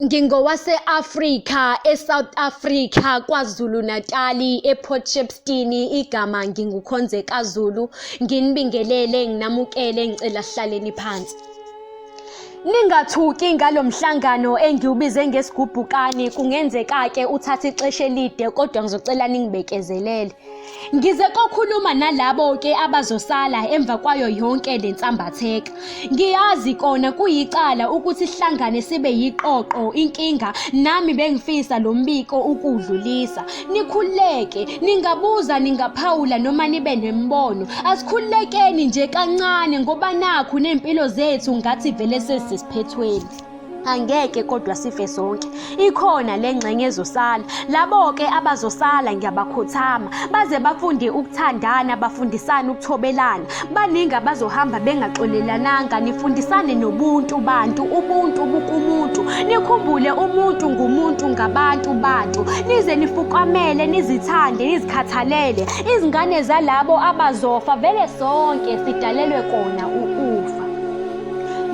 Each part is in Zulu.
Ngingowase-Afrika, eSouth Africa, KwaZulu Natali, ePort Shepstone. Igama nginguKhonzeka Zulu. Nginibingelele, nginamukele, ngicela sihlaleni phansi. Ningathuki ngalo mhlangano engiwubize ngesigubhukani. Kungenzeka-ke uthathe ixesha elide, kodwa ngizocela ningibekezelele. Ngize kokhuluma nalabo-ke abazosala emva kwayo yonke le nsambatheka. Ngiyazi kona kuyicala ukuthi sihlangane sibe yiqoqo inkinga, nami bengifisa lo mbiko ukudlulisa. Nikhululeke, ningabuza, ningaphawula noma nibe nembono. Asikhululekeni nje kancane ngoba nakhu nempilo zethu ngathi vele sesiphethweni. Angeke kodwa sife sonke. Ikhona le ngxenye ezosala. Labo-ke abazosala ngiyabakhothama. Baze bafunde ukuthandana, bafundisane ukuthobelana. Baningi abazohamba bengaxolelananga. Nifundisane nobuntu bantu, ubuntu bukumuntu. Nikhumbule umuntu ngumuntu ngabantu bantu. Nize nifukamele, nizithande, nizikhathalele. Izingane zalabo abazofa vele sonke sidalelwe kona ukufa.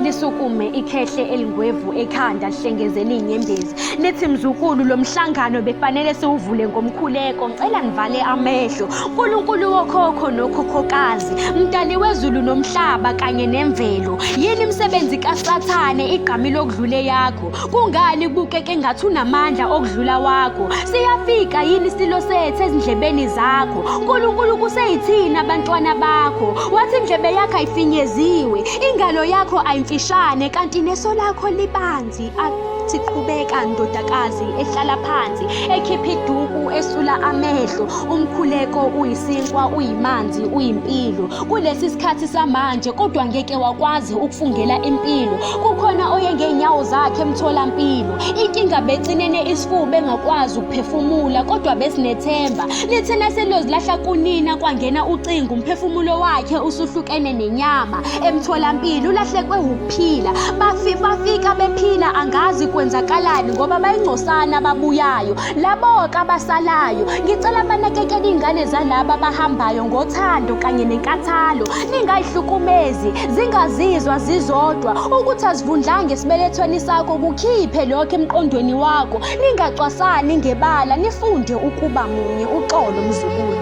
Lisukume ikhehle elingwevu ekhanda lihlengezela inyembezi. Lithi mzukulu, lo mhlangano befanele siwuvule ngomkhuleko. Ngicela nivale amehlo. Nkulunkulu wokhokho nokhokhokazi, mdali wezulu nomhlaba kanye nemvelo. Yini imisebenzi kaSathane igqami lokudlule yakho? Kungani kubukeke ngathi unamandla okudlula wakho? Siyafika yini isilo sethu ezindlebeni zakho? Nkulunkulu kuseyithina abantwana bakho. Wathi indlebe yakho ayifinyeziwe, ingalo yakho ayimfishane, kanti neso lakho libanzi. Athi qhubeka ndodakazi ehlala phansi, ekhipha iduku, esula amehlo. Umkhuleko uyisinkwa, uyimanzi, uyimpilo. Kulesi sikhathi samanje kodwa ngeke wakwazi ukufungela impilo. Kukhona oye ngeenyawo zakhe emtholampilo. Inkinga becinene isifuba engakwazi ukuphefumula, kodwa besinethemba. Lithena selozilahla kunina kwangena ucingo, umphefumulo wakhe usuhlukene nenyama. Emtholampilo ulahlekwe ukuphila. Bafika bephila angazi kwenzakalani ngoba bayingcosana ababuyayo. Labo-ke abasalayo ngicela banakekele iy'ngane zalaba abahambayo ngothando kanye nenkathalo. Ningayihlukumezi, zingazizwa zizodwa ukuthi azivundlanga esibelethweni sakho. Kukhiphe lokho emqondweni wakho. Ningacwasani ngebala, nifunde ukuba munye. Uxolo mzukulu.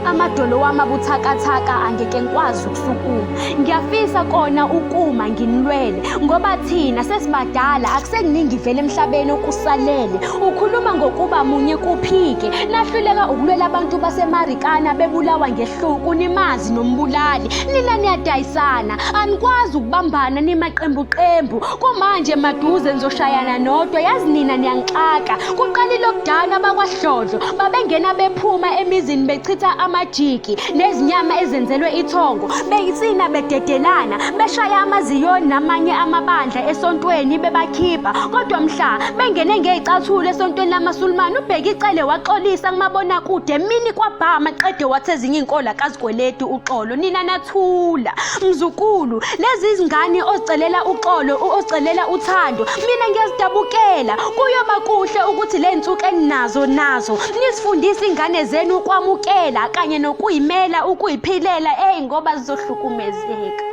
Amadolo wami abuthakathaka angeke ngikwazi ukusukuma. Ngiyafisa kona ukuma nginilwele ngoba thina sesibadala, akusekuningi vele emhlabeni okusalele. Ukhuluma ngokuba munye kuphike. Nahluleka ukulwela abantu baseMarikana bebulawa ngehluku, nimazi nombulali. Nina niyadayisana, anikwazi ukubambana nimaqembuqembu. Kumanje maduze nizoshayana nodwa. Yazi nina niyangixaka. Kuqalile okudala abakwaHlodlo babengena bephuma emizini bechitha amajiki nezinyama ezenzelwe ithongo, beyisina bededelana, beshaya amaziyoni namanye amabandla esontweni bebakhipha. Kodwa mhla bengene ngey'cathulo esontweni lamaSulumane, ubheka icele waxolisa kumabonakude, mini kwabhama qede wathi ezinye iy'nkola kazikweletu uxolo. Nina nathula mzukulu, lezi izingane ozicelela uxolo, ozicelela uthando, mina ngiyazidabukela. Kuyoba kuhle ukuthi le nsuku eninazo nisifundise ingane zenu ukwamukela kanye nokuyimela, ukuyiphilela ngoba zizohlukumezeka.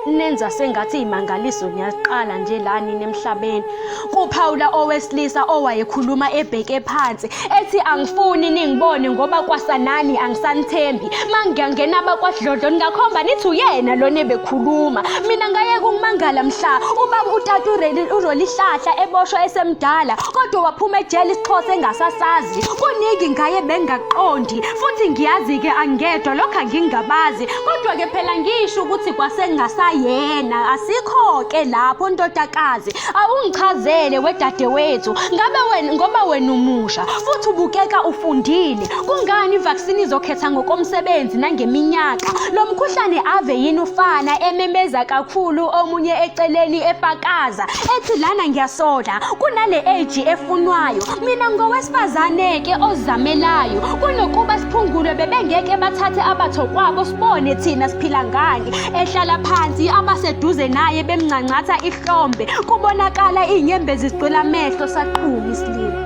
Nenza sengathi imangaliso niyaqala nje lani nemhlabeni. Kuphawula owesilisa owayekhuluma ebheke phansi ethi angifuni ningibone ngoba kwasanani angisanithembi. Mangiyangena abakwaHlodlo ningakhomba nithi uyena lona ebekhuluma. Mina ngayeke ukumangala mhla ubaba uTata uRolihlahla eboshwa esemdala, kodwa waphuma ejele isixhosa engasasazi. Kuningi ngaye bengaqondi, futhi ngiyazi-ke angedwa lokho angingabazi. Kodwa-ke phela ngisho ukuthi kwasengasayena. Asikho-ke lapho ndodakazi. Awungichazele wedadewethu, ngoba wena umusha futhi ubukeka ufundile. Kungani i-vaccine izokhetha ngokomsebenzi nangeminyaka? Lo mkhuhlane ave yini ufana ememeza kakhulu, omunye eceleni efakaza ethi lana ngiyasola kunale age efunwayo. Mina ngowesifazane-ke ozizamelayo. Kunokuba siphungulwe bebengeke bathathe abatho kwabo sibone thina siphila ngani. Ehlala phansi abaseduze naye bemncancatha ihlombe, kubonakala iy'nyembezi zigcwele amehlo saqhuma isilimo.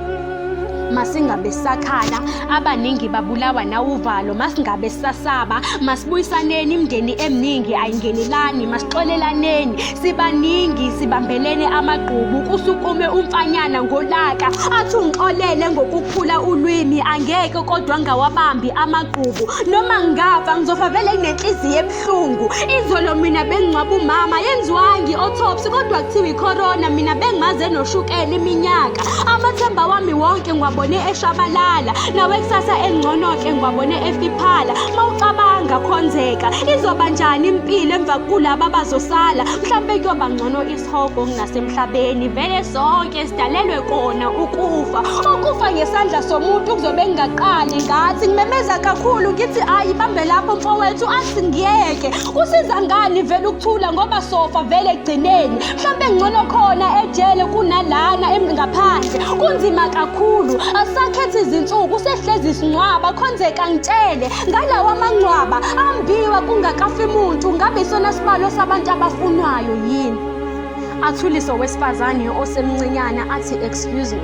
masingabe sakhala, abaningi babulawa nawuvalo, masingabe sasaba, masibuyisaneni imindeni eminingi ayingenelani, masixolelaneni, sibaningi sibambelene amagqubu, kusukume umfanyana ngolaka, athi ungixolele ngokuphula ulwimi, angeke kodwa ngawabambi amagqubu, noma ngafa ngizofa vele nginenhliziyo ebuhlungu, izolo mina bengingcwaba umama, yenziwangi autopsy kodwa kuthiwa i-corona, mina bengimaze noshukela iminyaka, amathemba wami wonke ngiwabone eshabalala, nawe kusasa engcono-ke ngiwabone efiphala, mawucabanga khonzeka, izoba njani impilo emva kulaba abazosala, mhlampe kuyoba ngcono isihogo kunasemhlabeni, vele sonke sidalelwe kona ukufa, ukufa ngesandla somuntu kuzobe ngingaqali ngathi, ngimemeza kakhulu ngithi ayi bambe lapho mfowethu, athi ngiyeke, kusiza ngani vele ukuthula ngoba sofa vele ekugcineni, mhlampe ngcono khona ejele kunalana ngaphandle, kunzima kakhulu, asakhethe izinsuku sehlezi sinqwaba, khonzeka ngitshele ngalawa amangcwaba ambiwa kungakafi muntu, ngabe isona sibalo sabantu abafunwayo yini? Athuliso wesifazane osemncinyana athi excuse me,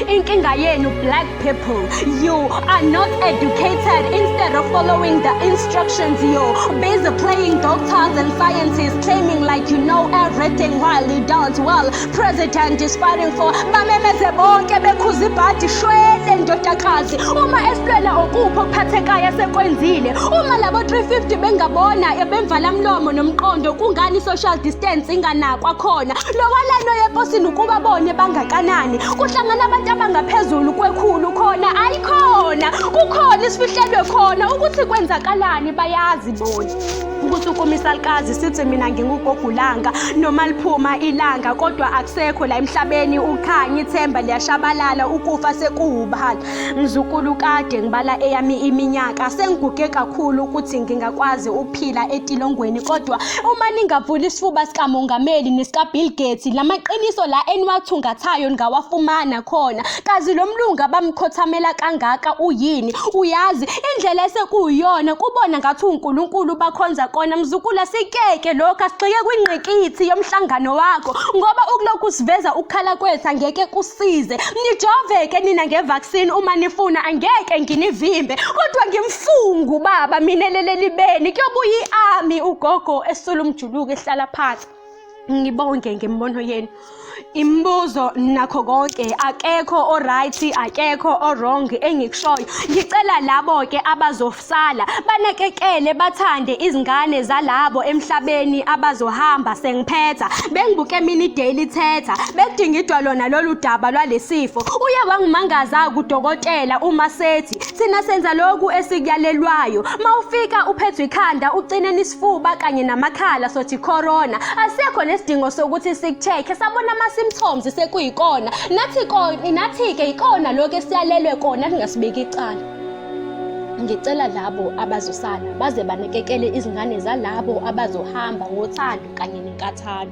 inkinga yenu black people, you are not educated, instead of following the instructions you're busy playing doctors and scientists, claiming like you know everything while you don't. Well, president is fighting for bamemeze bonke bekhuza ibhadi shwele ndodakazi, uma esiplela okupho kuphathekayo sekwenzile, uma labo 350 bengabona bemvala mlomo nomqondo, kungani social distance inganakwa khona, lowalano yeposini ukubabone bangakanani, kuhlangana abantu abangaphezulu kwekhulu khona, ayikhona, kukhona isifihlelwe khona, ukuthi kwenzakalani bayazi bona. Ukusukumisalikazi sithi mina ngingugogulanga, noma liphuma ilanga kodwa akusekho la emhlabeni ukhanya, ithemba liyashabalala, ukufa sekuwubhala. Mzukulu kade ngibala eyami iminyaka, sengiguge kakhulu ukuthi ngingakwazi ukuphila etilongweni, kodwa uma ningavula isifuba sikamongameli nesikaBill Gates, lamaqiniso la eniwathungathayo ngawafumana khona, kazi lo mlungu bamkhothamela kangaka uyini? Uyazi indlela esekuyiyona kubona ngathi uNkulunkulu bakhonza kona. Mzukula sikeke lokho, asigxike kwingqikithi yomhlangano wakho, ngoba ukulokhu siveza ukukhala kwethu angeke kusize. Nijoveke nina ngevaccine uma nifuna, angeke nginivimbe, kodwa ngimfungu baba mina lelelibeni, kuyobuya i-army ugogo esula umjuluko ehlala phansi. Ngibonge ngembono yenu. Imibuzo nakho konke, akekho oright, akekho wrong engikushoyo. Ngicela labo ke abazofsala banakekele, bathande izingane zalabo emhlabeni abazohamba sengiphetha, bengibuke mina iDaily Thetha, bedinga idwalona lolu daba lwalesifo. Uye wangimangaza kudokotela uma sethi sina senza lokhu esikuyalelwayo, mawufika uphethwe ikhanda, ugcine nisifuba kanye namakhala sothi corona, asekho nesidingo sokuthi sikucheck, sabona ama-symptoms sekuyikona, nathi-ke ikona lokho esiyalelwe kona, singasibeki icala. Ngicela labo abazosala baze banakekele izingane zalabo abazohamba ngothando kanye nenkathalo.